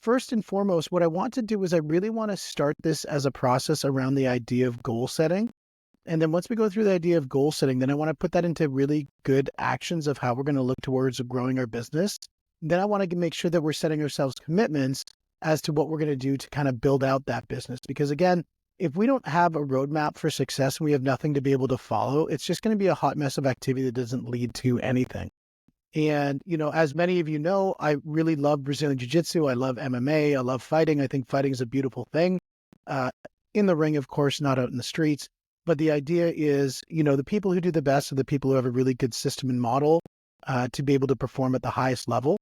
First and foremost, what I want to do is I really want to start this as a process around the idea of goal setting. And then once we go through the idea of goal setting, then I want to put that into really good actions of how we're going to look towards growing our business. Then I want to make sure that we're setting ourselves commitments as to what we're going to do to kind of build out that business. Because again, if we don't have a roadmap for success and we have nothing to be able to follow, it's just going to be a hot mess of activity that doesn't lead to anything. And, as many of you know, I really love Brazilian Jiu-Jitsu. I love MMA. I love fighting. I think fighting is a beautiful thing. Uh, in the ring, of course, not out in the streets. But the idea is, the people who do the best are the people who have a really good system and model to be able to perform at the highest level.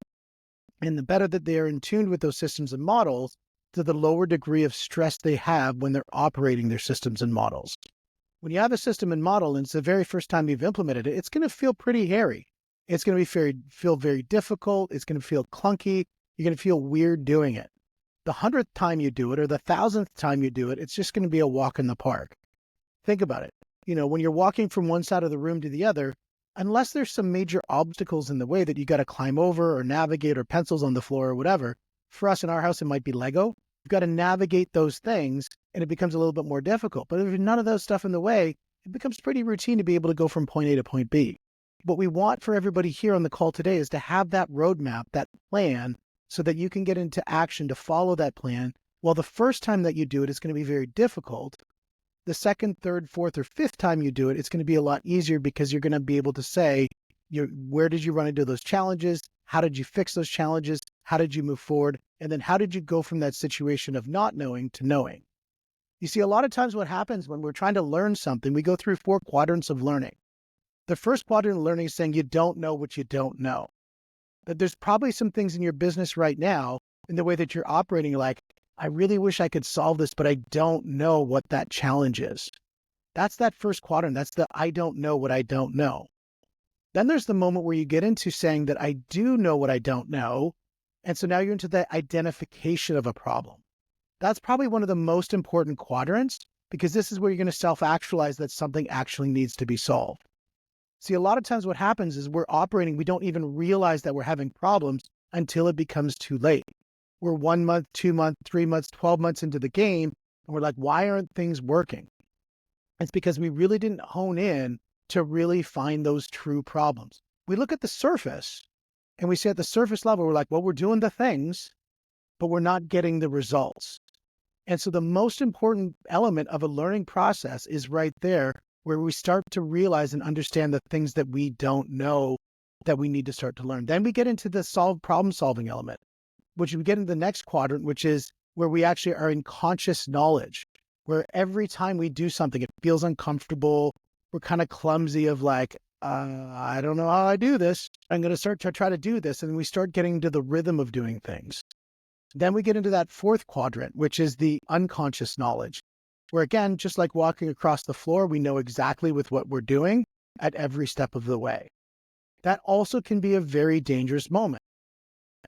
And the better that they are in tune with those systems and models, to the lower degree of stress they have when they're operating their systems and models. When you have a system and model and it's the very first time you've implemented it, it's going to feel pretty hairy. It's going to feel very difficult. It's going to feel clunky. You're going to feel weird doing it. The 100th time you do it or the 1,000th time you do it, it's just going to be a walk in the park. Think about it. When you're walking from one side of the room to the other, unless there's some major obstacles in the way that you got to climb over or navigate or pencils on the floor or whatever, for us in our house, it might be Lego. You've got to navigate those things and it becomes a little bit more difficult. But if there's none of those stuff in the way, it becomes pretty routine to be able to go from point A to point B. What we want for everybody here on the call today is to have that roadmap, that plan, so that you can get into action to follow that plan. While the first time that you do it, it's going to be very difficult. The second, third, fourth, or fifth time you do it, it's going to be a lot easier because you're going to be able to say, where did you run into those challenges? How did you fix those challenges? How did you move forward? And then how did you go from that situation of not knowing to knowing? You see, a lot of times what happens when we're trying to learn something, we go through 4 quadrants of learning. The first quadrant of learning is saying you don't know what you don't know. That there's probably some things in your business right now in the way that you're operating like, I really wish I could solve this, but I don't know what that challenge is. That's that first quadrant. That's the I don't know what I don't know. Then there's the moment where you get into saying that I do know what I don't know. And so now you're into the identification of a problem. That's probably one of the most important quadrants because this is where you're going to self-actualize that something actually needs to be solved. See, a lot of times what happens is we're operating, we don't even realize that we're having problems until it becomes too late. We're 1 month, 2 months, 3 months, 12 months into the game, and we're like, why aren't things working? It's because we really didn't hone in to really find those true problems. We look at the surface and we say at the surface level, we're like, well, we're doing the things, but we're not getting the results. And so the most important element of a learning process is right there, where we start to realize and understand the things that we don't know that we need to start to learn. Then we get into the problem solving element, which we get into the next quadrant, which is where we actually are in conscious knowledge, where every time we do something, it feels uncomfortable. We're kind of clumsy of like, I don't know how I do this. I'm going to start to try to do this. And we start getting into the rhythm of doing things. Then we get into that fourth quadrant, which is the unconscious knowledge, where again, just like walking across the floor, we know exactly with what we're doing at every step of the way. That also can be a very dangerous moment.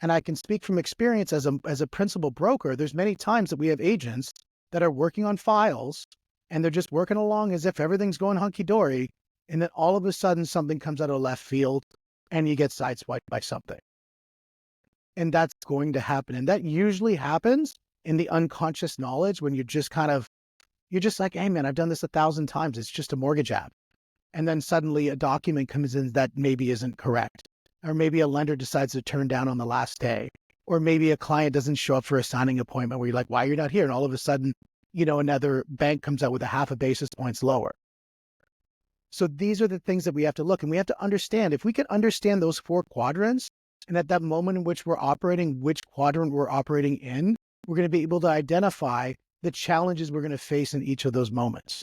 And I can speak from experience as a principal broker. There's many times that we have agents that are working on files and they're just working along as if everything's going hunky-dory. And then all of a sudden something comes out of left field and you get sideswiped by something. And that's going to happen. And that usually happens in the unconscious knowledge when you're just like, hey man, I've done this 1,000 times. It's just a mortgage app. And then suddenly a document comes in that maybe isn't correct. Or maybe a lender decides to turn down on the last day. Or maybe a client doesn't show up for a signing appointment where you're like, why you're not here? And all of a sudden, another bank comes out with a 0.5 basis points lower. So these are the things that we have to look, and we have to understand. If we can understand those 4 quadrants, and at that moment in which we're operating, which quadrant we're operating in, we're going to be able to identify the challenges we're going to face in each of those moments.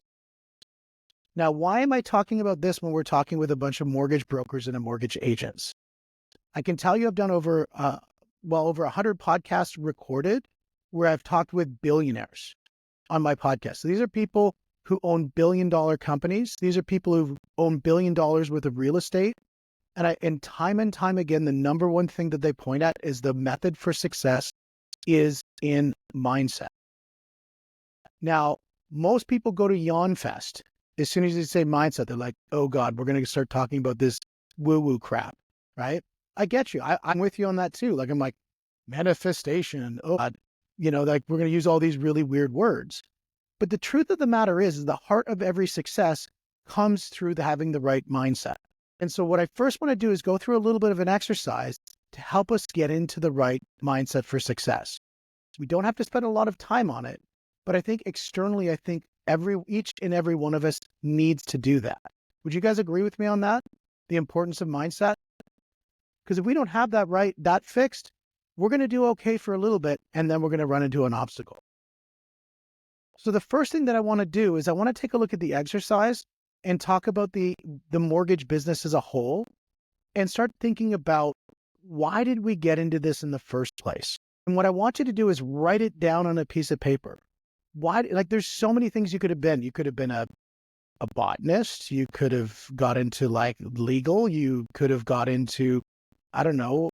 Now, why am I talking about this when we're talking with a bunch of mortgage brokers and mortgage agents? I can tell you I've done over 100 podcasts recorded where I've talked with billionaires on my podcast. So these are people who own billion-dollar companies. These are people who own $1 billion worth of real estate. And time again, the number one thing that they point at is the method for success is in mindset. Now, most people go to yawn fest. As soon as you say mindset, they're like, oh God, we're going to start talking about this woo-woo crap, right? I get you. I'm with you on that too. Like, I'm like, manifestation. Oh, God. Like we're going to use all these really weird words. But the truth of the matter is the heart of every success comes through having the right mindset. And so what I first want to do is go through a little bit of an exercise to help us get into the right mindset for success. We don't have to spend a lot of time on it, but I think externally, I think each and every one of us needs to do that. Would you guys agree with me on that? The importance of mindset? Because if we don't have that fixed, we're going to do okay for a little bit, and then we're going to run into an obstacle. So the first thing that I want to do is I want to take a look at the exercise and talk about the mortgage business as a whole and start thinking about why did we get into this in the first place? And what I want you to do is write it down on a piece of paper. There's so many things you could have been. You could have been a botanist. You could have got into legal. You could have got into, I don't know,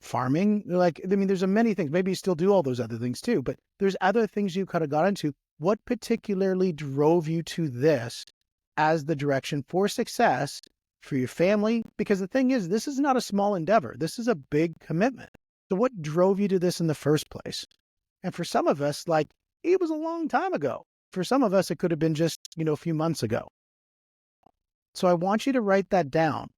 farming. There's many things. Maybe you still do all those other things too, but there's other things you could have got into. What particularly drove you to this as the direction for success for your family? Because the thing is, this is not a small endeavor. This is a big commitment. So what drove you to this in the first place? And for some of us, it was a long time ago. For some of us, it could have been just, a few months ago. So I want you to write that down.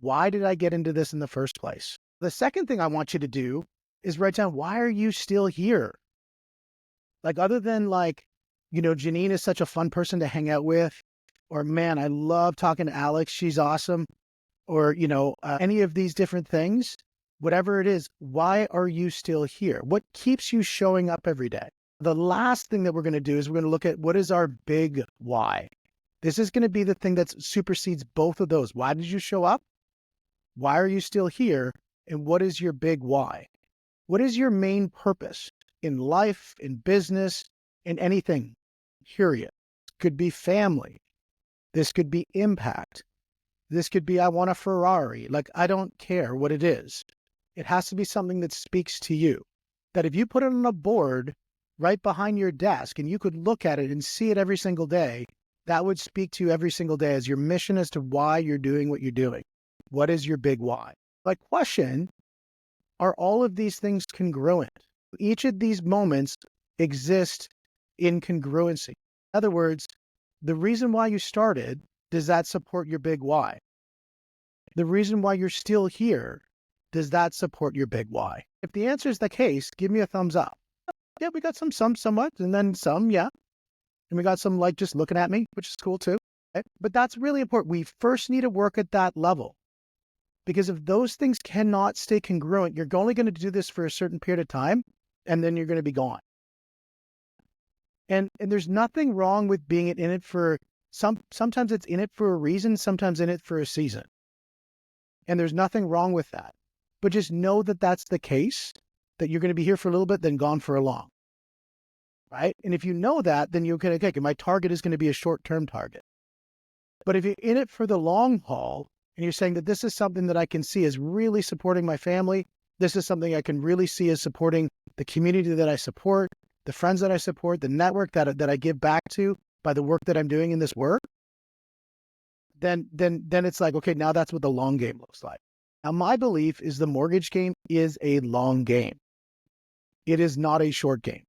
Why did I get into this in the first place? The second thing I want you to do is write down, why are you still here? Other than Janine is such a fun person to hang out with, or man, I love talking to Alex. She's awesome. Or, any of these different things, whatever it is, why are you still here? What keeps you showing up every day? The last thing that we're going to do is we're going to look at what is our big why. This is going to be the thing that supersedes both of those. Why did you show up? Why are you still here? And what is your big why? What is your main purpose in life, in business, in anything, period? Could be family. This could be impact. This could be, I want a Ferrari. I don't care what it is. It has to be something that speaks to you. That if you put it on a board right behind your desk and you could look at it and see it every single day, that would speak to you every single day as your mission as to why you're doing what you're doing. What is your big why? Question, are all of these things congruent? Each of these moments exist in congruency. In other words, the reason why you started, does that support your big why? The reason why you're still here, does that support your big why? If the answer is the case, give me a thumbs up. Yeah, we got some somewhat, and then some, yeah. And we got some just looking at me, which is cool too. Okay? But that's really important. We first need to work at that level. Because if those things cannot stay congruent, you're only going to do this for a certain period of time, and then you're going to be gone. And there's nothing wrong with being in it for sometimes it's in it for a reason, sometimes in it for a season. And there's nothing wrong with that. But just know that that's the case, that you're going to be here for a little bit, then gone for a long. Right? And if you know that, then you're going to, okay, my target is going to be a short-term target. But if you're in it for the long haul, and you're saying that this is something that I can see as really supporting my family, this is something I can really see as supporting the community that I support, the friends that I support, the network that I give back to by the work that I'm doing in this work, then it's okay, now that's what the long game looks like. Now, my belief is the mortgage game is a long game. It is not a short game.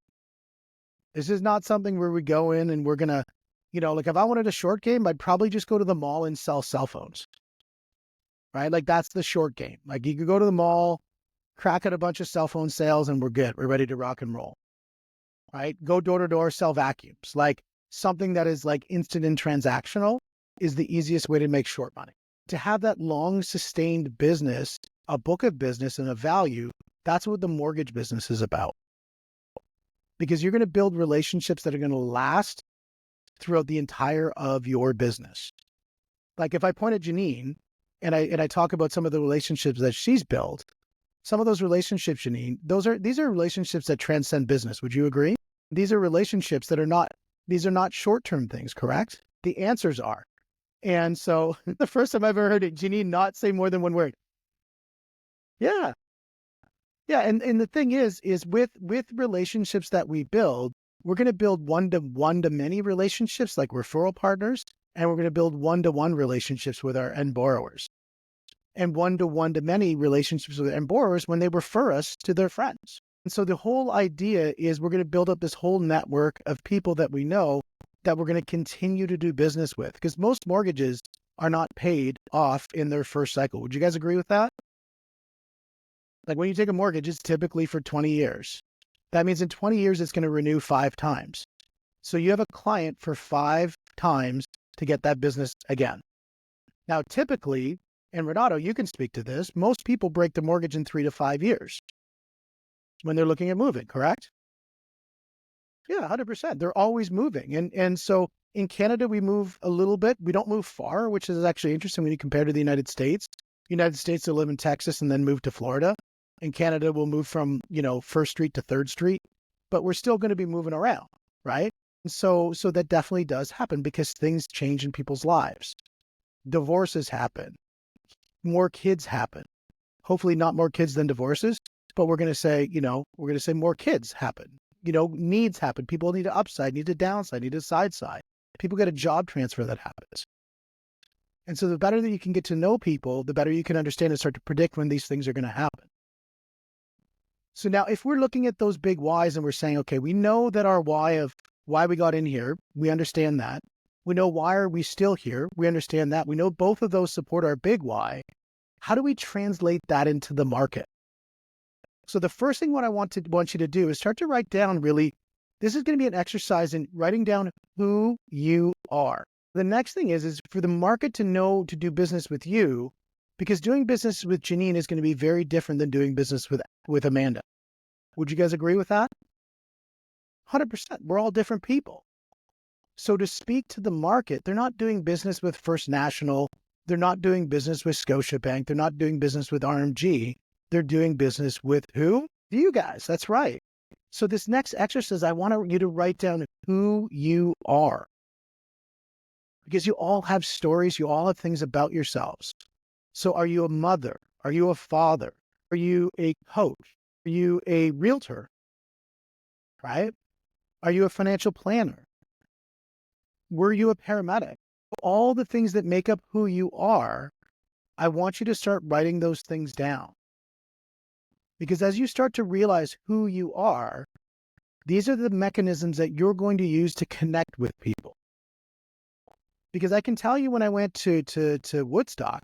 This is not something where we go in and we're going to, if I wanted a short game, I'd probably just go to the mall and sell cell phones. Right? That's the short game. You could go to the mall, crack at a bunch of cell phone sales, and we're good. We're ready to rock and roll. Right? Go door to door, sell vacuums. Something that is instant and transactional is the easiest way to make short money. To have that long sustained business, a book of business and a value, that's what the mortgage business is about. Because you're going to build relationships that are going to last throughout the entire of your business. If I point at Janine, and I talk about some of the relationships that she's built, some of those relationships, Janine, these are relationships that transcend business. Would you agree? These are relationships that are not short-term things, correct? The answers are. And so the first time I've ever heard Janine not say more than one word. Yeah. Yeah. And the thing is with relationships that we build, we're going to build one-to-many relationships like referral partners, and we're going to build one-to-one relationships with our end borrowers. and one-to-one-to-many relationships with and borrowers when they refer us to their friends. And so the whole idea is we're going to build up this whole network of people that we know that we're going to continue to do business with, because most mortgages are not paid off in their first cycle. Would you guys agree with that? Like when you take a mortgage, it's typically for 20 years. That means in 20 years, it's going to renew 5 times. So you have a client for 5 times to get that business again. Now, typically, and Renato, you can speak to this, most people break the mortgage in 3 to 5 years when they're looking at moving, correct? Yeah, 100%. They're always moving. And so in Canada, we move a little bit. We don't move far, which is actually interesting when you compare to the United States. United States, they'll live in Texas and then move to Florida. In Canada, we'll move from, First Street to Third Street, but we're still going to be moving around, right? And so that definitely does happen because things change in people's lives. Divorces happen. More kids happen. Hopefully not more kids than divorces, but we're going to say, more kids happen. Needs happen. People need an upside, need a downside, need a side. People get a job transfer that happens. And so the better that you can get to know people, the better you can understand and start to predict when these things are going to happen. So now if we're looking at those big whys and we're saying, okay, we know that our why of why we got in here, we understand that. We know why are we still here, we understand that. We know both of those support our big why. How do we translate that into the market? So the first thing what I want you to do is start to write down this is going to be an exercise in writing down who you are. The next thing is for the market to know to do business with you, because doing business with Janine is going to be very different than doing business with Amanda. Would you guys agree with that? 100%. We're all different people. So to speak to the market, they're not doing business with First National. They're not doing business with Scotiabank. They're not doing business with RMG. They're doing business with who? You guys. That's right. So this next exercise, I want you to write down who you are. Because you all have stories. You all have things about yourselves. So are you a mother? Are you a father? Are you a coach? Are you a realtor? Right? Are you a financial planner? Were you a paramedic? All the things that make up who you are, I want you to start writing those things down. Because as you start to realize who you are, these are the mechanisms that you're going to use to connect with people. Because I can tell you when I went to Woodstock,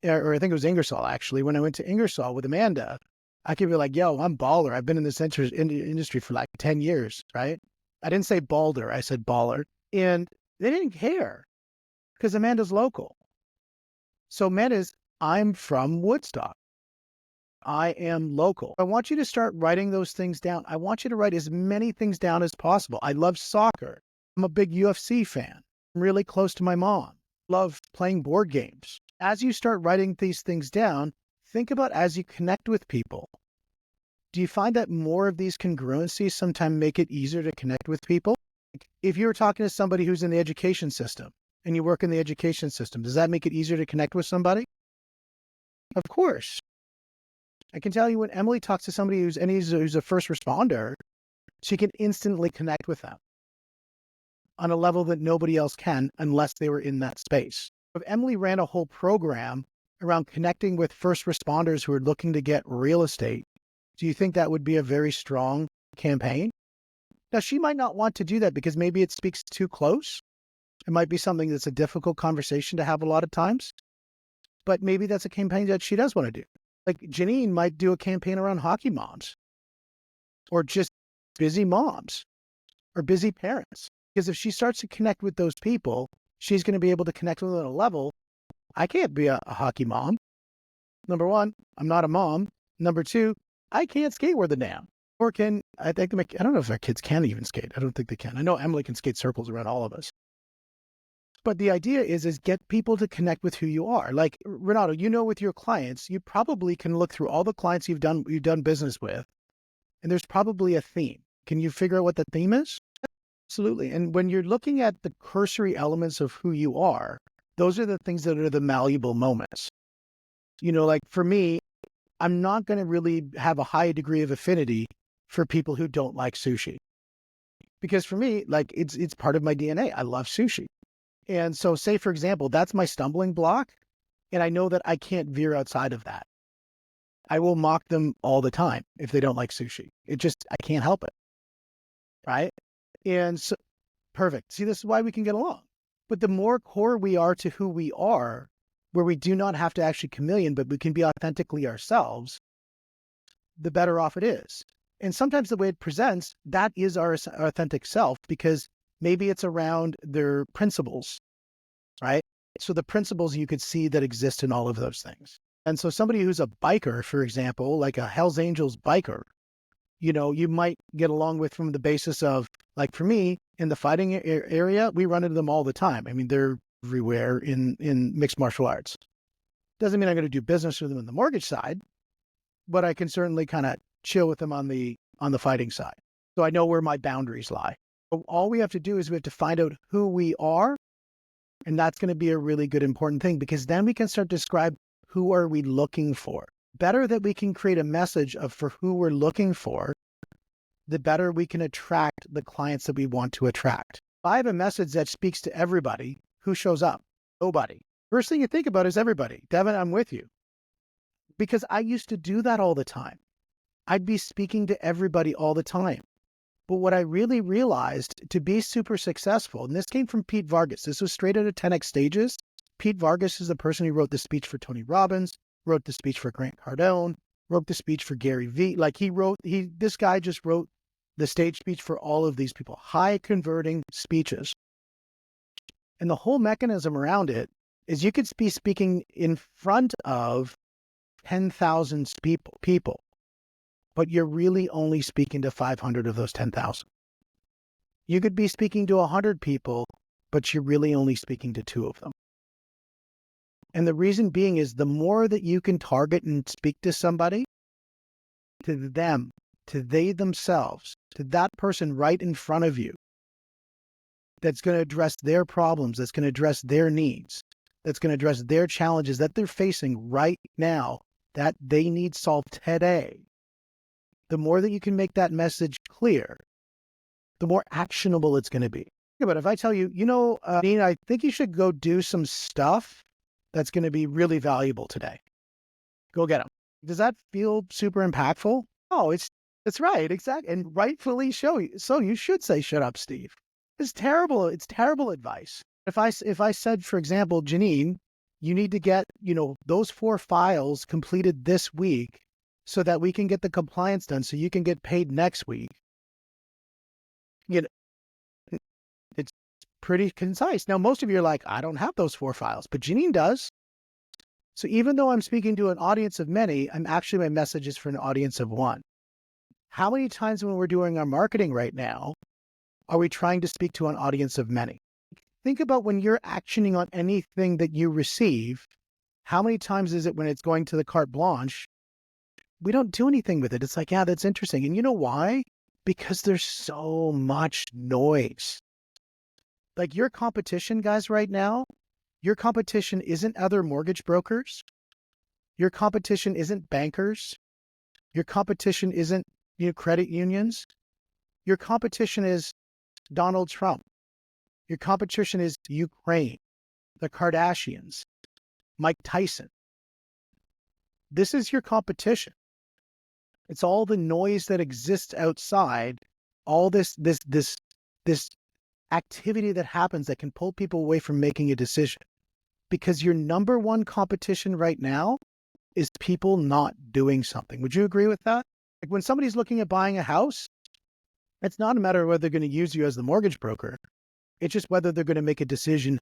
or I think it was Ingersoll actually, when I went to Ingersoll with Amanda, I could be like, yo, I'm baller. I've been in this industry for like 10 years, right? I didn't say balder, I said baller. And they didn't care because Amanda's local. So I'm from Woodstock. I am local. I want you to start writing those things down. I want you to write as many things down as possible. I love soccer. I'm a big UFC fan. I'm really close to my mom. Love playing board games. As you start writing these things down, think about as you connect with people. Do you find that more of these congruencies sometimes make it easier to connect with people? If you're talking to somebody who's in the education system and you work in the education system, does that make it easier to connect with somebody? Of course. I can tell you when Emily talks to somebody who's a first responder, she can instantly connect with them on a level that nobody else can unless they were in that space. If Emily ran a whole program around connecting with first responders who are looking to get real estate, do you think that would be a very strong campaign? Now, she might not want to do that because maybe it speaks too close. It might be something that's a difficult conversation to have a lot of times, but maybe that's a campaign that she does want to do. Like Janine might do a campaign around hockey moms or just busy moms or busy parents. Because if she starts to connect with those people, she's going to be able to connect with them at a level. I can't be a hockey mom. Number one, I'm not a mom. Number two, I can't skate worth a damn. Or I don't know if our kids can even skate. I don't think they can. I know Emily can skate circles around all of us. But the idea is get people to connect with who you are. Like Renato, with your clients, you probably can look through all the clients you've done business with, and there's probably a theme. Can you figure out what the theme is? Absolutely. And when you're looking at the cursory elements of who you are, those are the things that are the malleable moments. Like for me, I'm not going to really have a high degree of affinity for people who don't like sushi. Because for me, like it's part of my DNA. I love sushi. And so say, for example, that's my stumbling block. And I know that I can't veer outside of that. I will mock them all the time if they don't like sushi. I can't help it. Right. And so, perfect. See, this is why we can get along. But the more core we are to who we are, where we do not have to actually chameleon, but we can be authentically ourselves, the better off it is. And sometimes the way it presents, that is our authentic self, because maybe it's around their principles, right? So the principles you could see that exist in all of those things. And so somebody who's a biker, for example, like a Hells Angels biker, you might get along with from the basis of, like for me, in the fighting area, we run into them all the time. I mean, they're everywhere in mixed martial arts. Doesn't mean I'm going to do business with them on the mortgage side, but I can certainly kind of chill with them on the fighting side. So I know where my boundaries lie. So all we have to do is we have to find out who we are. And that's going to be a really good important thing, because then we can start to describe who are we looking for. Better that we can create a message of for who we're looking for, the better we can attract the clients that we want to attract. If I have a message that speaks to everybody, who shows up? Nobody. First thing you think about is everybody. Devin, I'm with you. Because I used to do that all the time. I'd be speaking to everybody all the time. But what I really realized to be super successful, and this came from Pete Vargas, this was straight out of 10X Stages. Pete Vargas is the person who wrote the speech for Tony Robbins, wrote the speech for Grant Cardone, wrote the speech for Gary Vee. Like this guy just wrote the stage speech for all of these people, high converting speeches. And the whole mechanism around it is you could be speaking in front of 10,000 people, but you're really only speaking to 500 of those 10,000. You could be speaking to 100 people, but you're really only speaking to 2 of them. And the reason being is the more that you can target and speak to somebody, to them, to they themselves, to that person right in front of you, that's going to address their problems, that's going to address their needs, that's going to address their challenges that they're facing right now, that they need solved today. The more that you can make that message clear, the more actionable it's going to be. But if I tell you, Dean, I think you should go do some stuff that's going to be really valuable today. Go get them. Does that feel super impactful? Oh, it's right. Exactly. And rightfully so. So you should say, shut up, Steve. It's terrible. It's terrible advice. If I said, for example, Janine, you need to get, those 4 files completed this week so that we can get the compliance done so you can get paid next week. It's pretty concise. Now, most of you are like, I don't have those 4 files, but Janine does. So even though I'm speaking to an audience of many, my message is for an audience of 1. How many times when we're doing our marketing right now, are we trying to speak to an audience of many? Think about when you're actioning on anything that you receive, how many times is it when it's going to the carte blanche, we don't do anything with it? It's like, yeah, that's interesting. And you know why? Because there's so much noise. Like your competition, guys, right now, your competition isn't other mortgage brokers. Your competition isn't bankers. Your competition isn't credit unions. Your competition is Donald Trump. Your competition is Ukraine, the Kardashians, Mike Tyson. This is your competition. It's all the noise that exists outside, all this activity that happens that can pull people away from making a decision. Because your number one competition right now is people not doing something. Would you agree with that? Like when somebody's looking at buying a house, it's not a matter of whether they're going to use you as the mortgage broker. It's just whether they're going to make a decision,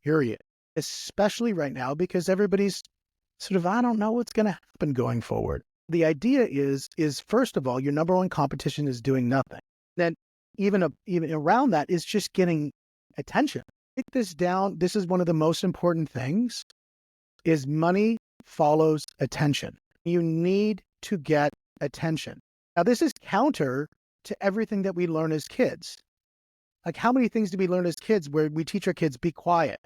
period. Especially right now, because everybody's sort of, I don't know what's going to happen going forward. The idea is first of all, your number one competition is doing nothing. Then even around that is just getting attention. Take this down. This is one of the most important things is money follows attention. You need to get attention. Now, this is counter to everything that we learn as kids. Like how many things do we learn as kids where we teach our kids, be quiet,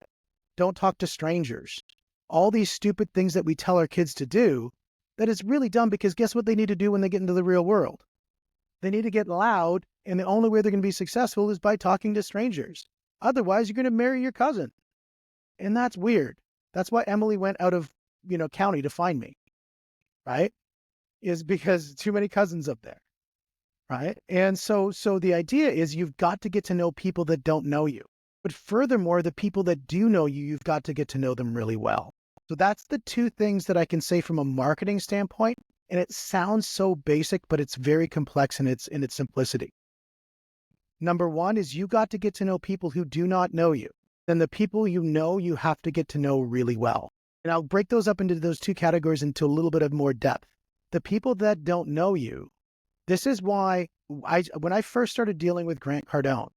don't talk to strangers, all these stupid things that we tell our kids to do that is really dumb because guess what they need to do when they get into the real world? They need to get loud, and the only way they're going to be successful is by talking to strangers. Otherwise, you're going to marry your cousin. And that's weird. That's why Emily went out of, county to find me, right? Is because too many cousins up there, right? And so the idea is you've got to get to know people that don't know you. But furthermore, the people that do know you, you've got to get to know them really well. So that's the two things that I can say from a marketing standpoint. And it sounds so basic, but it's very complex in its simplicity. Number one is you got to get to know people who do not know you. Then the people you know, you have to get to know really well. And I'll break those up into those two categories into a little bit of more depth. The people that don't know you, this is why when I first started dealing with Grant Cardone,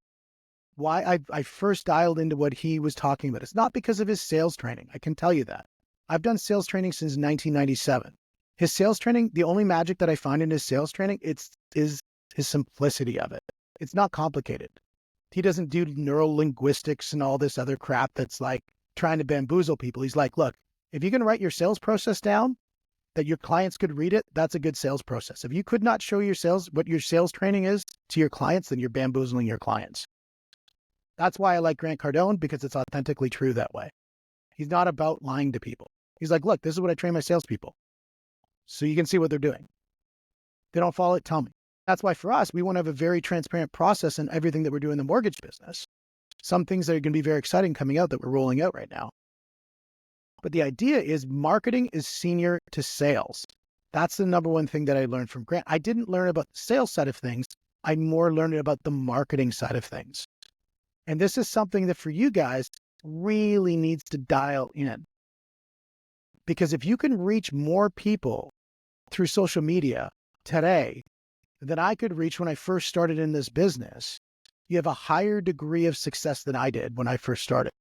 why I first dialed into what he was talking about. It's not because of his sales training. I can tell you that. I've done sales training since 1997. His sales training, the only magic that I find in his sales training, is his simplicity of it. It's not complicated. He doesn't do neural linguistics and all this other crap that's like trying to bamboozle people. He's like, look, if you can write your sales process down, that your clients could read it, that's a good sales process. If you could not show what your sales training is to your clients, then you're bamboozling your clients. That's why I like Grant Cardone, because it's authentically true that way. He's not about lying to people. He's like, look, this is what I train my salespeople. So you can see what they're doing. They don't follow it, tell me. That's why for us, we want to have a very transparent process in everything that we're doing in the mortgage business. Some things that are going to be very exciting coming out that we're rolling out right now. But the idea is marketing is senior to sales. That's the number one thing that I learned from Grant. I didn't learn about the sales side of things. I more learned about the marketing side of things. And this is something that for you guys really needs to dial in. Because if you can reach more people through social media today than I could reach when I first started in this business, you have a higher degree of success than I did when I first started.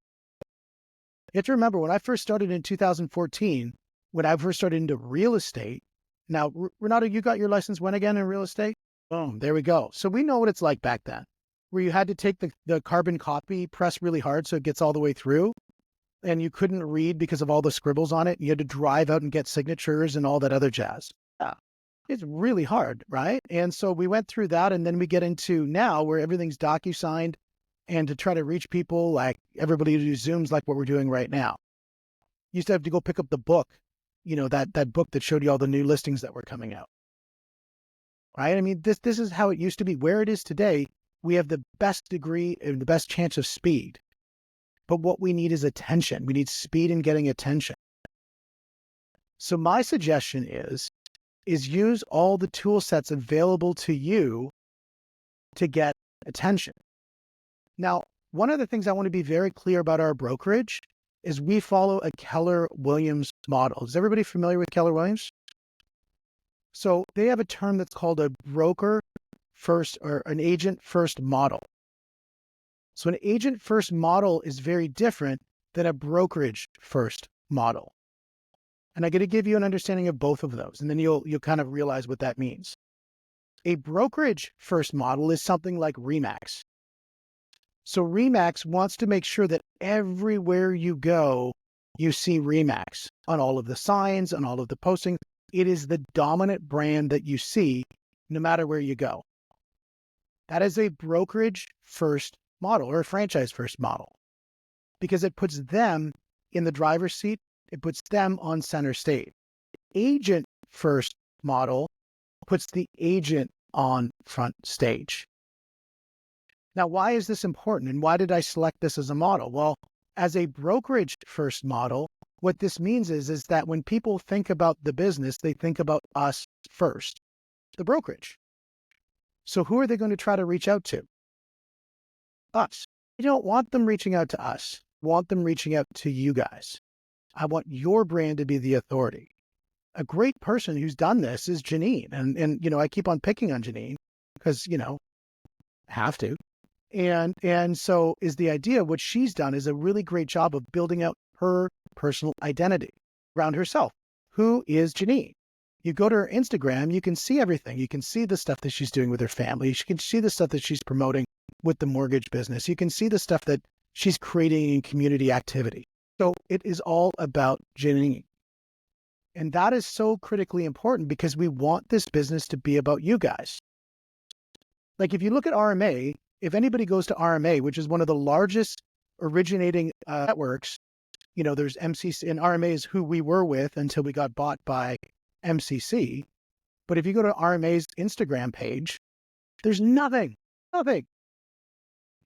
You have to remember, when I first started in 2014, when I first started into real estate, now, Renato, you got your license when again in real estate? Boom, there we go. So we know what it's like back then, where you had to take the carbon copy, press really hard so it gets all the way through, and you couldn't read because of all the scribbles on it. You had to drive out and get signatures and all that other jazz. Yeah, it's really hard, right? And so we went through that, and then we get into now where everything's DocuSigned, and to try to reach people, like everybody do Zooms like what we're doing right now. You used to have to go pick up the book, that book that showed you all the new listings that were coming out. Right? I mean, this is how it used to be. Where it is today, we have the best degree and the best chance of speed. But what we need is attention. We need speed in getting attention. So my suggestion is use all the tool sets available to you to get attention. Now, one of the things I want to be very clear about our brokerage is we follow a Keller Williams model. Is everybody familiar with Keller Williams? So they have a term that's called a broker first or an agent first model. So an agent first model is very different than a brokerage first model. And I'm going to give you an understanding of both of those, and then you'll kind of realize what that means. A brokerage first model is something like RE/MAX. So RE/MAX wants to make sure that everywhere you go, you see RE/MAX on all of the signs, on all of the postings. It is the dominant brand that you see no matter where you go. That is a brokerage first model or a franchise first model, because it puts them in the driver's seat. It puts them on center stage. Agent first model puts the agent on front stage. Now, why is this important, and why did I select this as a model? Well, as a brokerage first model, what this means is that when people think about the business, they think about us first, the brokerage. So who are they going to try to reach out to? Us. I don't want them reaching out to us. I want them reaching out to you guys. I want your brand to be the authority. A great person who's done this is Janine. And I keep on picking on Janine because, I have to. And so is the idea, what she's done is a really great job of building out her personal identity around herself. Who is Janine? You go to her Instagram, you can see everything. You can see the stuff that she's doing with her family. You can see the stuff that she's promoting with the mortgage business. You can see the stuff that she's creating in community activity. So it is all about Janine. And that is so critically important because we want this business to be about you guys. Like if you look at RMA, if anybody goes to RMA, which is one of the largest originating networks, there's MCC and RMA is who we were with until we got bought by MCC. But if you go to RMA's Instagram page, there's nothing.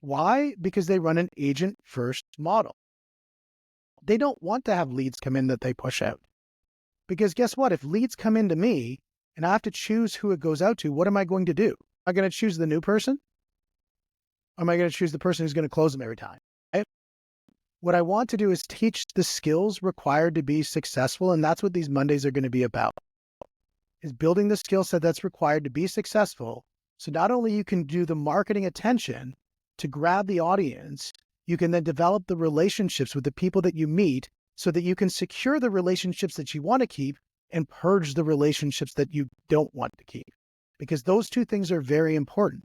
Why? Because they run an agent first model. They don't want to have leads come in that they push out. Because guess what? If leads come into me and I have to choose who it goes out to, what am I going to do? Am I going to choose the new person? Or am I going to choose the person who's going to close them every time? Right? What I want to do is teach the skills required to be successful. And that's what these Mondays are going to be about, is building the skill set that's required to be successful. So not only you can do the marketing attention to grab the audience, you can then develop the relationships with the people that you meet so that you can secure the relationships that you want to keep and purge the relationships that you don't want to keep. Because those two things are very important.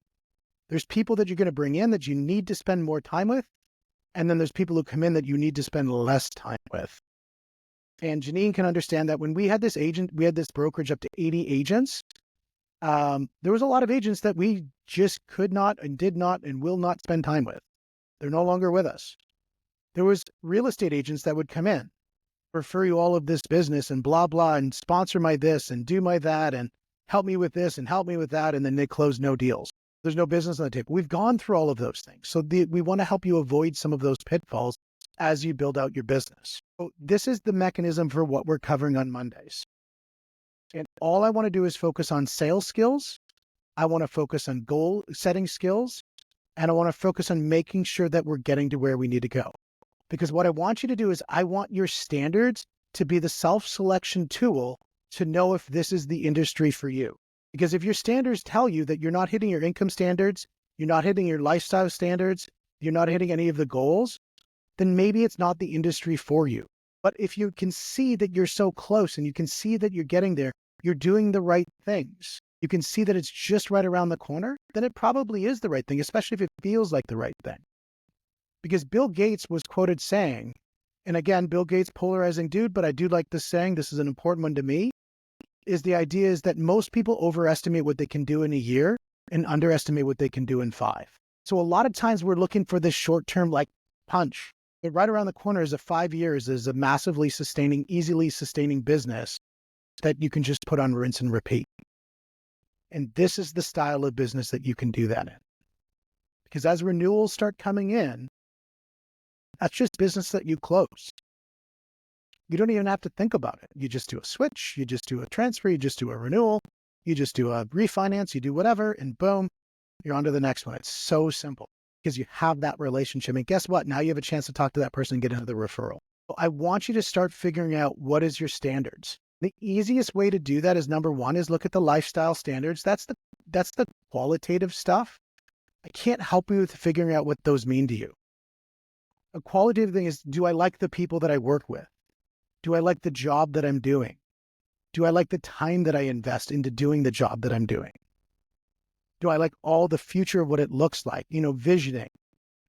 There's people that you're going to bring in that you need to spend more time with. And then there's people who come in that you need to spend less time with. And Janine can understand that when we had this brokerage up to 80 agents, there was a lot of agents that we just could not and did not and will not spend time with. They're no longer with us. There was real estate agents that would come in, refer you all of this business and blah, blah, and sponsor my this and do my that and help me with this and help me with that. And then they close no deals. There's no business on the table. We've gone through all of those things. So we want to help you avoid some of those pitfalls as you build out your business. So this is the mechanism for what we're covering on Mondays. And all I want to do is focus on sales skills. I want to focus on goal setting skills. And I want to focus on making sure that we're getting to where we need to go. Because what I want you to do is I want your standards to be the self-selection tool to know if this is the industry for you. Because if your standards tell you that you're not hitting your income standards, you're not hitting your lifestyle standards, you're not hitting any of the goals, then maybe it's not the industry for you. But if you can see that you're so close and you can see that you're getting there, you're doing the right things, you can see that it's just right around the corner, then it probably is the right thing, especially if it feels like the right thing. Because Bill Gates was quoted saying, and again, Bill Gates, polarizing dude, but I do like this saying, this is an important one to me, is the idea is that most people overestimate what they can do in a year and underestimate what they can do in 5. So a lot of times we're looking for this short-term like punch. But right around the corner is 5 years is a massively sustaining, easily sustaining business that you can just put on rinse and repeat. And this is the style of business that you can do that in. Because as renewals start coming in, that's just business that you close. You don't even have to think about it. You just do a switch, you just do a transfer, you just do a renewal, you just do a refinance, you do whatever, and boom, you're on to the next one. It's so simple because you have that relationship. And guess what? Now you have a chance to talk to that person and get another referral. So I want you to start figuring out what is your standards. The easiest way to do that is number one is look at the lifestyle standards. That's the qualitative stuff. I can't help you with figuring out what those mean to you. A qualitative thing is, do I like the people that I work with? Do I like the job that I'm doing? Do I like the time that I invest into doing the job that I'm doing? Do I like all the future of what it looks like? Visioning.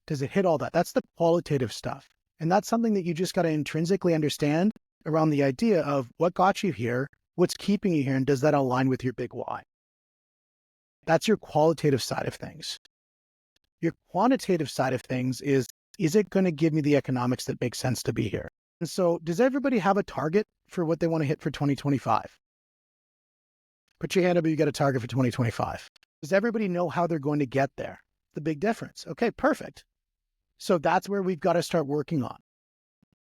Does it hit all that? That's the qualitative stuff. And that's something that you just got to intrinsically understand around the idea of what got you here, what's keeping you here, and does that align with your big why? That's your qualitative side of things. Your quantitative side of things is it going to give me the economics that make sense to be here? And so does everybody have a target for what they want to hit for 2025? Put your hand up if you got a target for 2025. Does everybody know how they're going to get there? The big difference. Okay, perfect. So that's where we've got to start working on,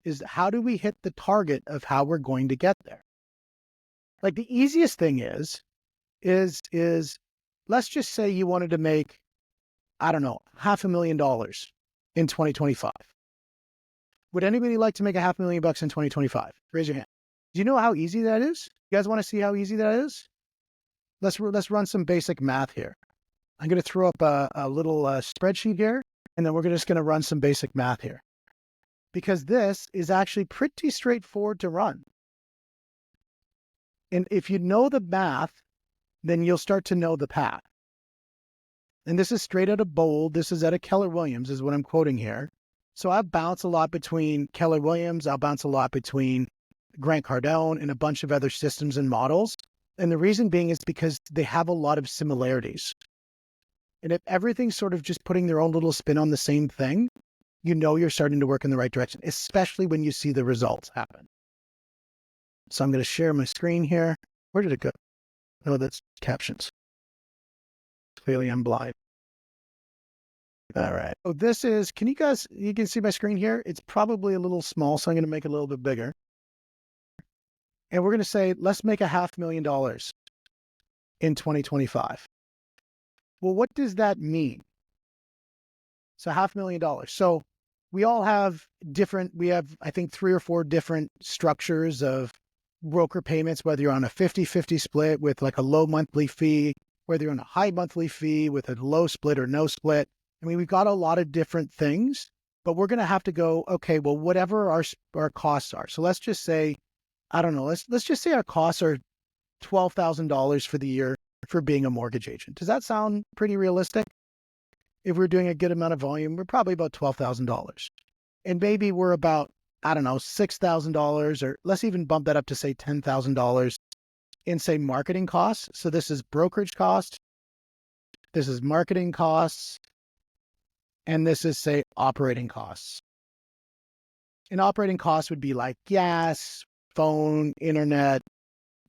is how do we hit the target of how we're going to get there? Like the easiest thing is let's just say you wanted to make, I don't know, $500,000 in 2025. Would anybody like to make $500,000 in 2025? Raise your hand. Do you know how easy that is? You guys want to see how easy that is? Let's run some basic math here. I'm going to throw up a little spreadsheet here, and then we're just going to run some basic math here. Because this is actually pretty straightforward to run. And if you know the math, then you'll start to know the path. And this is straight out of Bold. This is out of Keller Williams is what I'm quoting here. So I bounce a lot between Keller Williams. I'll bounce a lot between Grant Cardone and a bunch of other systems and models. And the reason being is because they have a lot of similarities. And if everything's sort of just putting their own little spin on the same thing, you know you're starting to work in the right direction, especially when you see the results happen. So I'm going to share my screen here. Where did it go? Oh, that's captions. Clearly I'm blind. All right. So this is, you can see my screen here. It's probably a little small, so I'm going to make it a little bit bigger. And we're going to say, let's make $500,000 in 2025. Well, what does that mean? So $500,000. So we all have I think 3 or 4 different structures of broker payments, whether you're on a 50-50 split with like a low monthly fee, whether you're on a high monthly fee with a low split or no split. I mean, we've got a lot of different things, but we're going to have to go, okay, well, whatever our costs are. So let's just say, I don't know, let's just say our costs are $12,000 for the year for being a mortgage agent. Does that sound pretty realistic? If we're doing a good amount of volume, we're probably about $12,000. And maybe we're about, I don't know, $6,000, or let's even bump that up to say $10,000 in say marketing costs. So this is brokerage cost, this is marketing costs, and this is say operating costs. And operating costs would be like gas, phone, internet,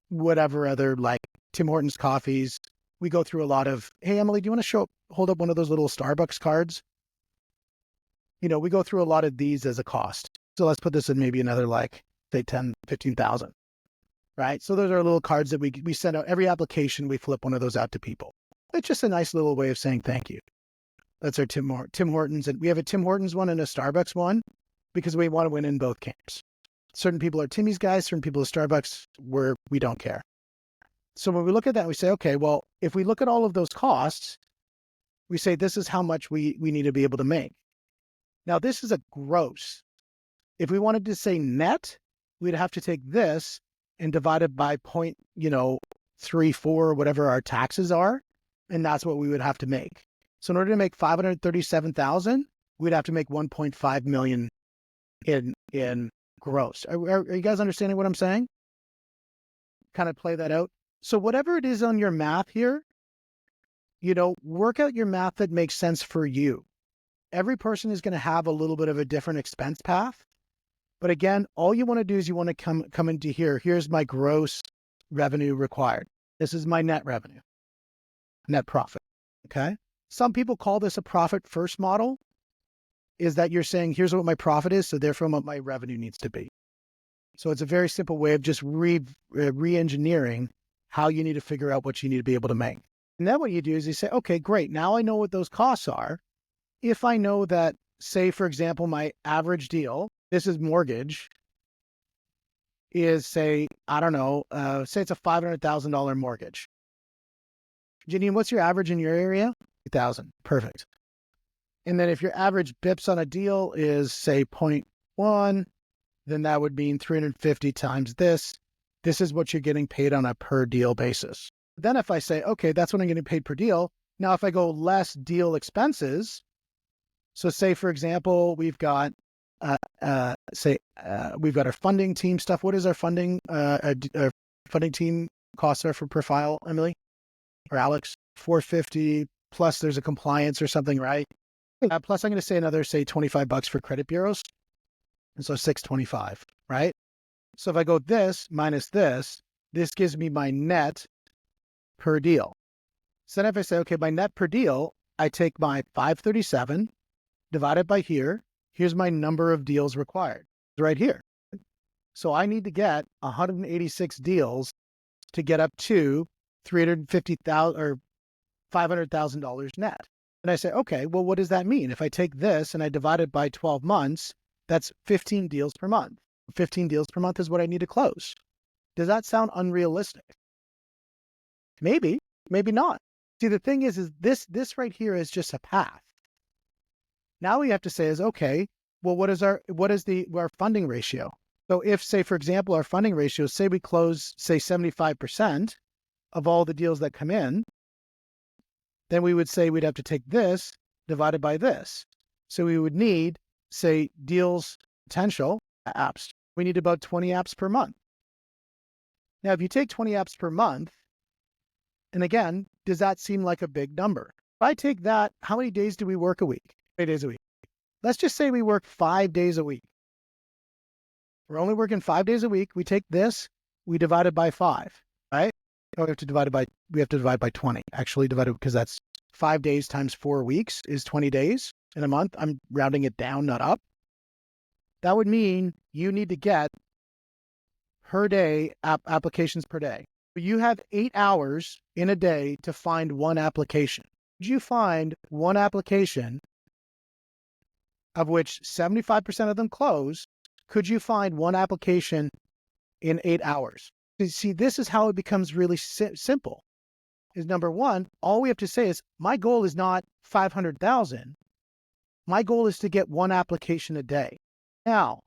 whatever other, like Tim Hortons coffees. We go through a lot of, hey, Emily, do you want to hold up one of those little Starbucks cards? You know, we go through a lot of these as a cost. So let's put this in maybe another like, say 10, 15,000, right? So those are little cards that we send out. Every application, we flip one of those out to people. It's just a nice little way of saying thank you. That's our Tim Hortons. And we have a Tim Hortons one and a Starbucks one because we want to win in both camps. Certain people are Timmy's guys, certain people are Starbucks, where we don't care. So when we look at that, we say, okay, well, if we look at all of those costs, we say this is how much we need to be able to make. Now, this is a gross. If we wanted to say net, we'd have to take this and divide it by 0.34, whatever our taxes are, and that's what we would have to make. So in order to make 537,000, we'd have to make 1.5 million in gross. Are you guys understanding what I'm saying? Kind of play that out. So whatever it is on your math here, work out your math that makes sense for you. Every person is going to have a little bit of a different expense path. But again, all you want to do is you want to come into here. Here's my gross revenue required. This is my net revenue, net profit. Okay. Some people call this a profit first model, is that you're saying, here's what my profit is, so therefore what my revenue needs to be. So it's a very simple way of just re-engineering how you need to figure out what you need to be able to make. And then what you do is you say, okay, great. Now I know what those costs are. If I know that, say, for example, my average deal, this is mortgage, is say, I don't know, say it's a $500,000 mortgage. Janine, what's your average in your area? 8,000. Perfect. And then if your average bips on a deal is say 0.1, then that would mean 350 times this. This is what you're getting paid on a per deal basis. Then if I say, okay, that's what I'm getting paid per deal. Now, if I go less deal expenses, so say, for example, we've got, we've got our funding team stuff. What is our funding team costs are for per file, Emily or Alex? 450 plus there's a compliance or something, right? Plus I'm going to say another, say $25 for credit bureaus. And so 625, right? So if I go this minus this gives me my net per deal. So then if I say, okay, my net per deal, I take my 537 divided by here. Here's my number of deals required right here. So I need to get 186 deals to get up to $350,000 or $500,000 net. And I say, okay, well, what does that mean? If I take this and I divide it by 12 months, that's 15 deals per month. 15 deals per month is what I need to close. Does that sound unrealistic? Maybe, maybe not. See, the thing is this right here is just a path. Now we have to say is, okay, well, what is our funding ratio? So if, say, for example, our funding ratio, say we close, say 75% of all the deals that come in, then we would say we'd have to take this divided by this. So we would need, say, deals potential apps. We need about 20 apps per month. Now, if you take 20 apps per month, and again, does that seem like a big number? If I take that, how many days do we work a week? 8 days a week. Let's just say we work 5 days a week. We're only working 5 days a week. We take this, we divide it by 5, right? Oh, we have to divide by 20. Actually, because that's 5 days times 4 weeks is 20 days in a month. I'm rounding it down, not up. That would mean you need to get per day applications per day. You have 8 hours in a day to find one application. Would you find one application of which 75% of them close? Could you find one application in 8 hours? See, this is how it becomes really simple. Is number one, all we have to say is, my goal is not 500,000. My goal is to get one application a day. Now,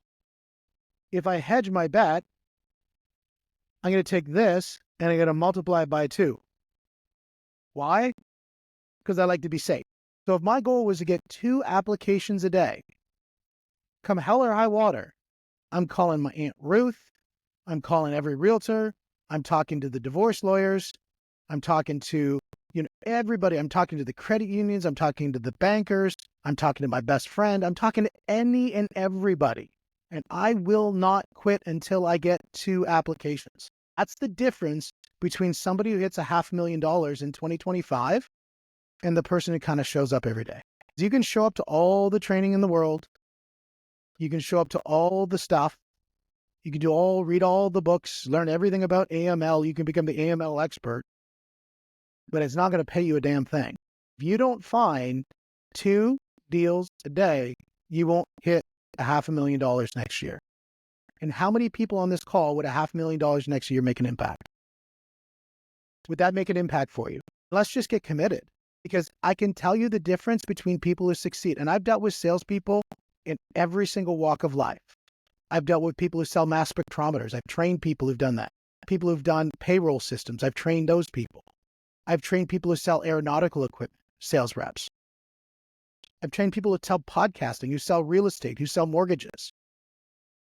if I hedge my bet, I'm going to take this and I'm going to multiply it by 2. Why? Because I like to be safe. So if my goal was to get 2 applications a day, come hell or high water, I'm calling my Aunt Ruth, I'm calling every realtor, I'm talking to the divorce lawyers, I'm talking to everybody, I'm talking to the credit unions, I'm talking to the bankers, I'm talking to my best friend, I'm talking to any and everybody. And I will not quit until I get 2 applications. That's the difference between somebody who hits $500,000 in 2025 and the person who kind of shows up every day. You can show up to all the training in the world. You can show up to all the stuff. You can read all the books, learn everything about AML. You can become the AML expert, but it's not going to pay you a damn thing. If you don't find 2 deals a day, you won't hit $500,000 next year. And how many people on this call would $500,000 next year make an impact? Would that make an impact for you? Let's just get committed, because I can tell you the difference between people who succeed. And I've dealt with salespeople in every single walk of life. I've dealt with people who sell mass spectrometers. I've trained people who've done that. People who've done payroll systems. I've trained those people. I've trained people who sell aeronautical equipment, sales reps. I've trained people who sell podcasting, who sell real estate, who sell mortgages.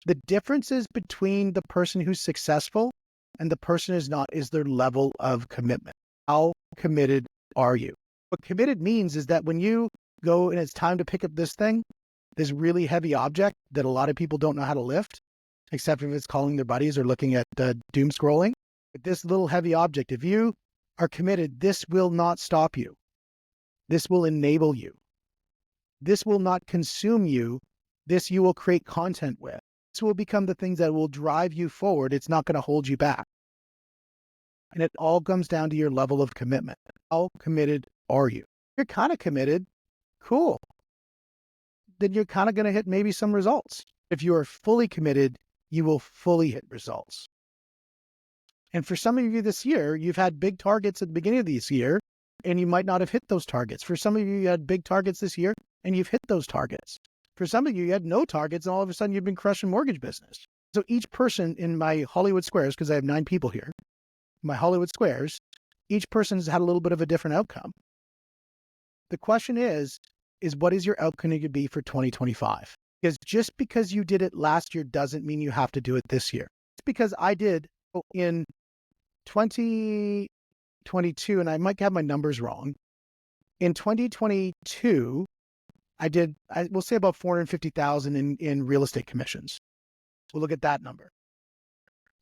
The differences between the person who's successful and the person who's not is their level of commitment. How committed are you? What committed means is that when you go and it's time to pick up this thing, this really heavy object that a lot of people don't know how to lift, except if it's calling their buddies or looking at doom scrolling. But this little heavy object, if you are committed, this will not stop you. This will enable you. This will not consume you. This you will create content with. This will become the things that will drive you forward. It's not going to hold you back. And it all comes down to your level of commitment. How committed are you? If you're kind of committed, cool. Then you're kind of going to hit maybe some results. If you are fully committed, you will fully hit results. And for some of you this year, you've had big targets at the beginning of this year, and you might not have hit those targets. For some of you, you had big targets this year, and you've hit those targets. For some of you, you had no targets, and all of a sudden you've been crushing mortgage business. So each person in my Hollywood Squares, because I have 9 people here, my Hollywood Squares, each person has had a little bit of a different outcome. The question is what is your outcome going to be for 2025? Because just because you did it last year doesn't mean you have to do it this year. It's because I did in 2022, and I might have my numbers wrong. In 2022, we'll say about 450,000 in real estate commissions. We'll look at that number.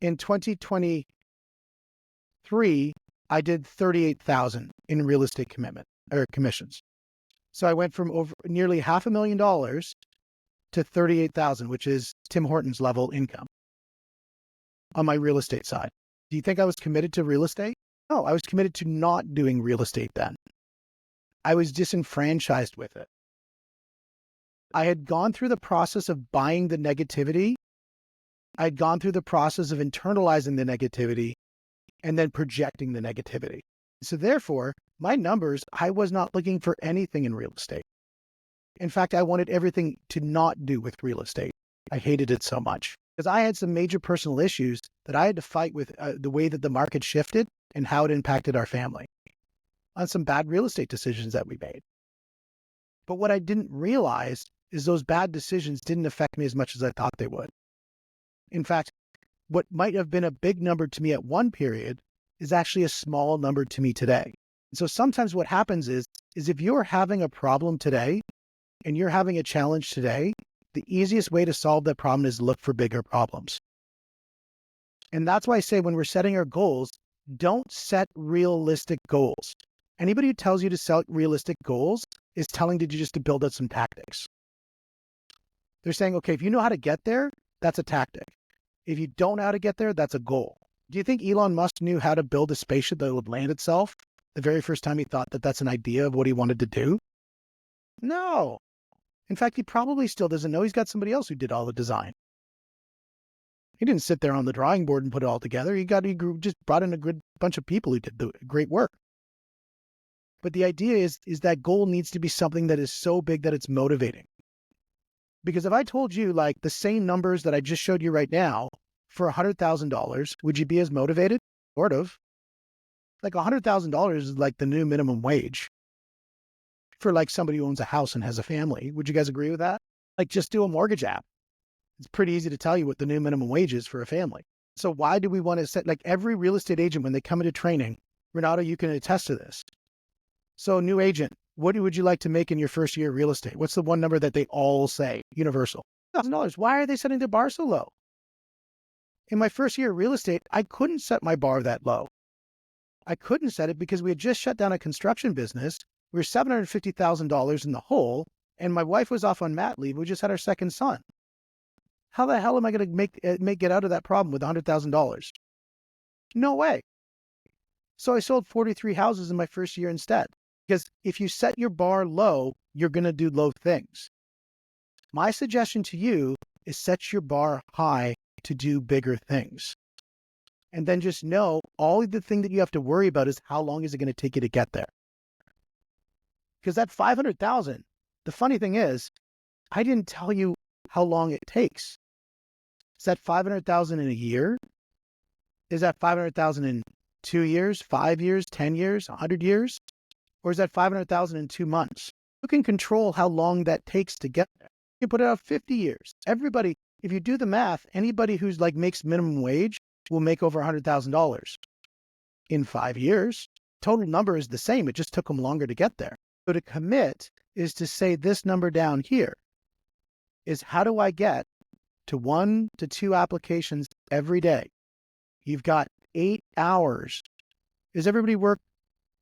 In 2023, I did 38,000 in real estate commissions. So I went from over nearly $500,000 to 38,000, which is Tim Hortons level income on my real estate side. Do you think I was committed to real estate? No, I was committed to not doing real estate then. I was disenfranchised with it. I had gone through the process of buying the negativity. I had gone through the process of internalizing the negativity and then projecting the negativity. So therefore, my numbers, I was not looking for anything in real estate. In fact, I wanted everything to not do with real estate. I hated it so much because I had some major personal issues that I had to fight with the way that the market shifted and how it impacted our family on some bad real estate decisions that we made. But what I didn't realize is those bad decisions didn't affect me as much as I thought they would. In fact, what might have been a big number to me at one period is actually a small number to me today. And so sometimes what happens is if you're having a problem today, and you're having a challenge today, the easiest way to solve that problem is look for bigger problems. And that's why I say when we're setting our goals, don't set realistic goals. Anybody who tells you to set realistic goals is telling you just to build out some tactics. They're saying, okay, if you know how to get there, that's a tactic. If you don't know how to get there, that's a goal. Do you think Elon Musk knew how to build a spaceship that would land itself the very first time he thought that that's an idea of what he wanted to do? No. In fact, he probably still doesn't know. He's got somebody else who did all the design. He didn't sit there on the drawing board and put it all together. He just brought in a good bunch of people who did the great work. But the idea is that goal needs to be something that is so big that it's motivating. Because if I told you like the same numbers that I just showed you right now for $100,000, would you be as motivated? Sort of. Like $100,000 is like the new minimum wage for like somebody who owns a house and has a family. Would you guys agree with that? Like just do a mortgage app. It's pretty easy to tell you what the new minimum wage is for a family. So why do we want to set, like every real estate agent, when they come into training, Renato, you can attest to this. So new agent, what would you like to make in your first year of real estate? What's the one number that they all say? Universal. $1,000. Why are they setting their bar so low? In my first year of real estate, I couldn't set my bar that low. I couldn't set it because we had just shut down a construction business. We were $750,000 in the hole, and my wife was off on mat leave. We just had our second son. How the hell am I going to get out of that problem with $100,000? No way. So I sold 43 houses in my first year instead. Because if you set your bar low, you're going to do low things. My suggestion to you is set your bar high to do bigger things. And then just know all the thing that you have to worry about is how long is it going to take you to get there? Because that 500,000, the funny thing is, I didn't tell you how long it takes. Is that 500,000 in a year? Is that 500,000 in 2 years, 5 years, 10 years, 100 years? Or is that 500,000 in 2 months? You can control how long that takes to get there. You can put it out 50 years. Everybody, if you do the math, anybody who's like makes minimum wage will make over $100,000 in 5 years. Total number is the same. It just took them longer to get there. So to commit is to say this number down here is how do I get to 1 to 2 applications every day? You've got 8 hours. Does everybody work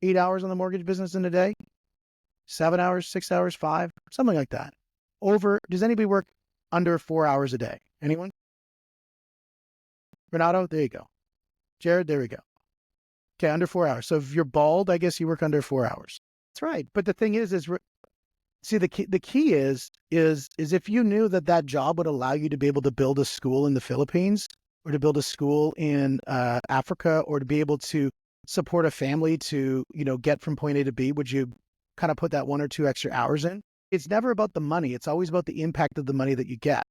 8 hours on the mortgage business in a day? 7 hours, 6 hours, 5, something like that. Does anybody work under 4 hours a day? Anyone? Renato, there you go. Jared, there we go. Okay, under 4 hours. So if you're bald, I guess you work under 4 hours. That's right. But the thing is see, the key is if you knew that job would allow you to be able to build a school in the Philippines or to build a school in Africa or to be able to support a family to, get from point A to B, would you kind of put that 1 or 2 extra hours in? It's never about the money. It's always about the impact of the money that you get.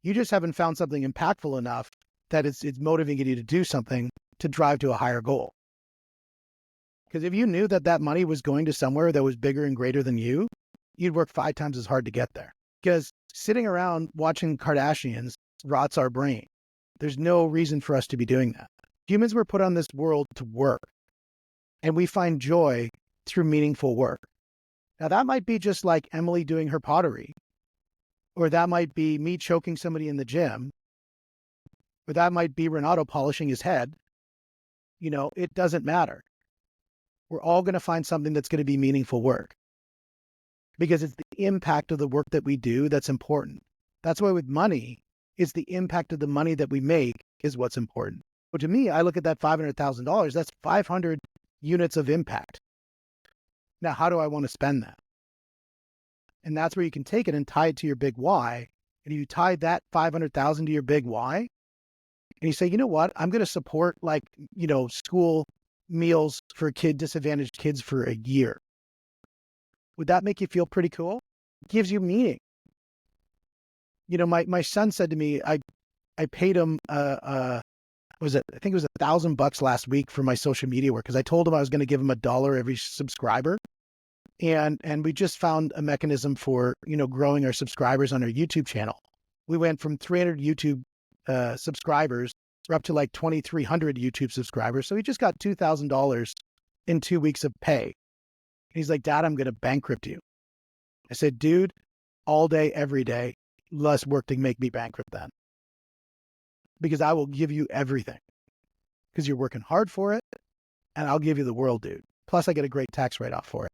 You just haven't found something impactful enough that it's motivating you to do something to drive to a higher goal. Because if you knew that money was going to somewhere that was bigger and greater than you, you'd work 5 times as hard to get there. Because sitting around watching Kardashians rots our brain. There's no reason for us to be doing that. Humans were put on this world to work, and we find joy through meaningful work. Now, that might be just like Emily doing her pottery, or that might be me choking somebody in the gym, or that might be Renato polishing his head. It doesn't matter. We're all going to find something that's going to be meaningful work because it's the impact of the work that we do that's important. That's why with money, it's the impact of the money that we make is what's important. But to me, I look at that $500,000, that's 500 units of impact. Now, how do I want to spend that? And that's where you can take it and tie it to your big why. And you tie that 500,000 to your big why, and you say, you know what, I'm going to support school meals for disadvantaged kids for a year. Would that make you feel pretty cool? It gives you meaning. My son said to me, I paid him, I think it was $1,000 last week for my social media work because I told him I was going to give him $1 every subscriber. And we just found a mechanism for, growing our subscribers on our YouTube channel. We went from 300 YouTube subscribers up to like 2,300 YouTube subscribers. So he just got $2,000 in 2 weeks of pay. And he's like, Dad, I'm going to bankrupt you. I said, dude, all day, every day, less work to make me bankrupt then. Because I will give you everything because you're working hard for it, and I'll give you the world, dude. Plus I get a great tax write-off for it.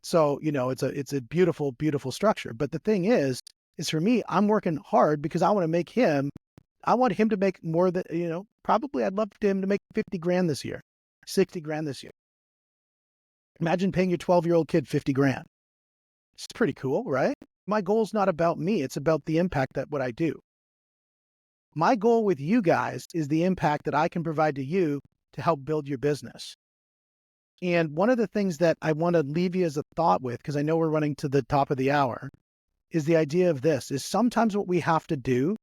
So, it's a beautiful, beautiful structure. But the thing is for me, I'm working hard because I want him to make more than, probably I'd love him to make 50 grand this year, 60 grand this year. Imagine paying your 12-year-old kid 50 grand. It's pretty cool, right? My goal is not about me. It's about the impact that what I do. My goal with you guys is the impact that I can provide to you to help build your business. And one of the things that I want to leave you as a thought with, because I know we're running to the top of the hour, is the idea of this, is sometimes what we have to do,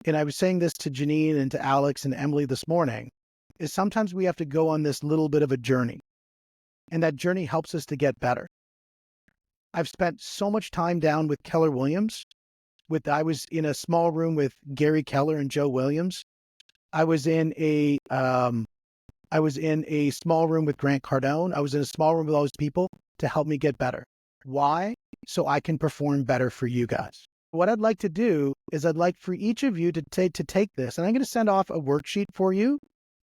and I was saying this to Janine and to Alex and Emily this morning, is sometimes we have to go on this little bit of a journey. And that journey helps us to get better. I've spent so much time down with Keller Williams. I was in a small room with Gary Keller and Joe Williams. I was in a small room with Grant Cardone. I was in a small room with all those people to help me get better. Why? So I can perform better for you guys. What I'd like to do is I'd like for each of you to take this, and I'm going to send off a worksheet for you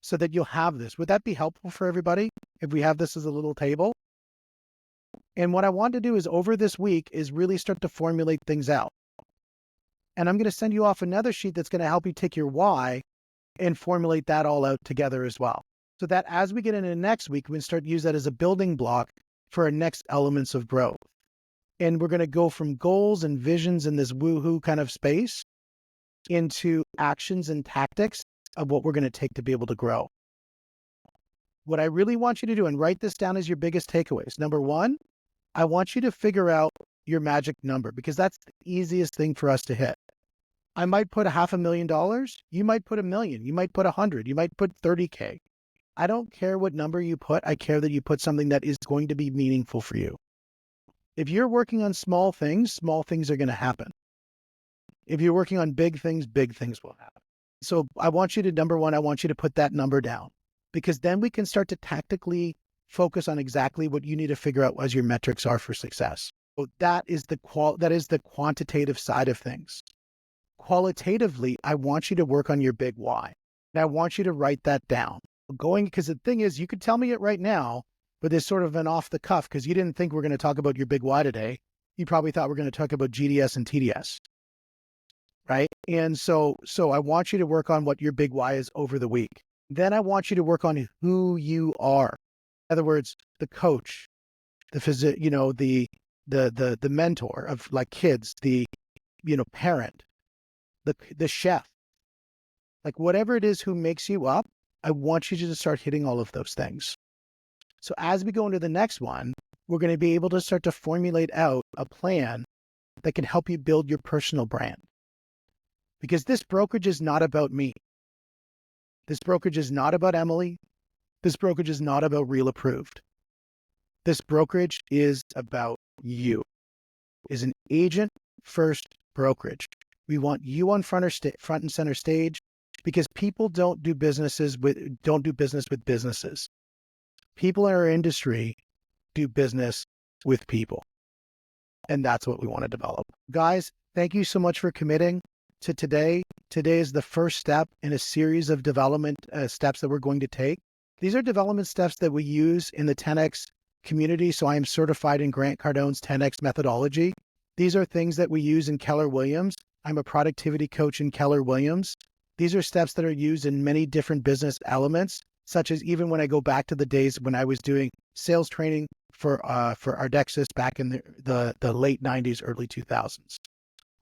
so that you'll have this. Would that be helpful for everybody if we have this as a little table? And what I want to do is over this week is really start to formulate things out. And I'm going to send you off another sheet that's going to help you take your why and formulate that all out together as well. So that as we get into next week, we can start to use that as a building block for our next elements of growth. And we're going to go from goals and visions in this woohoo kind of space into actions and tactics of what we're going to take to be able to grow. What I really want you to do, and write this down as your biggest takeaways. Number one, I want you to figure out your magic number, because that's the easiest thing for us to hit. I might put $500,000. You might put $1 million. You might put 100. You might put 30K. I don't care what number you put. I care that you put something that is going to be meaningful for you. If you're working on small things are going to happen. If you're working on big things will happen. So I want you to, number one, I want you to put that number down, because then we can start to tactically focus on exactly what you need to figure out as your metrics are for success. So that is the quantitative side of things. Qualitatively, I want you to work on your big why. And I want you to write that down. Because the thing is, you could tell me it right now, but there's sort of an off the cuff because you didn't think we're going to talk about your big why today. You probably thought we're going to talk about GDS and TDS, right? And so I want you to work on what your big why is over the week. Then I want you to work on who you are. In other words, the coach, the the mentor of like kids, the parent, the chef, like whatever it is who makes you up. I want you to start hitting all of those things. So as we go into the next one, we're going to be able to start to formulate out a plan that can help you build your personal brand. Because this brokerage is not about me. This brokerage is not about Emily. This brokerage is not about Real Approved. This brokerage is about you. Is an agent first brokerage. We want you on front and center stage, because people don't do business with businesses. People in our industry do business with people. And that's what we want to develop. Guys, thank you so much for committing to today. Today is the first step in a series of development steps that we're going to take. These are development steps that we use in the 10X community. So I am certified in Grant Cardone's 10X methodology. These are things that we use in Keller Williams. I'm a productivity coach in Keller Williams. These are steps that are used in many different business elements, such as even when I go back to the days when I was doing sales training for Ardexis back in the late 90s, early 2000s.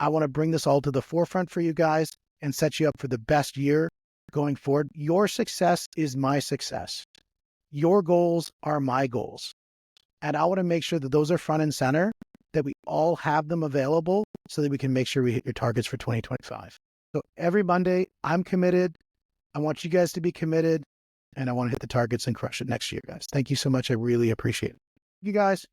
I want to bring this all to the forefront for you guys and set you up for the best year going forward. Your success is my success. Your goals are my goals. And I want to make sure that those are front and center, that we all have them available so that we can make sure we hit your targets for 2025. So every Monday, I'm committed. I want you guys to be committed, and I want to hit the targets and crush it next year, guys. Thank you so much. I really appreciate it. You guys.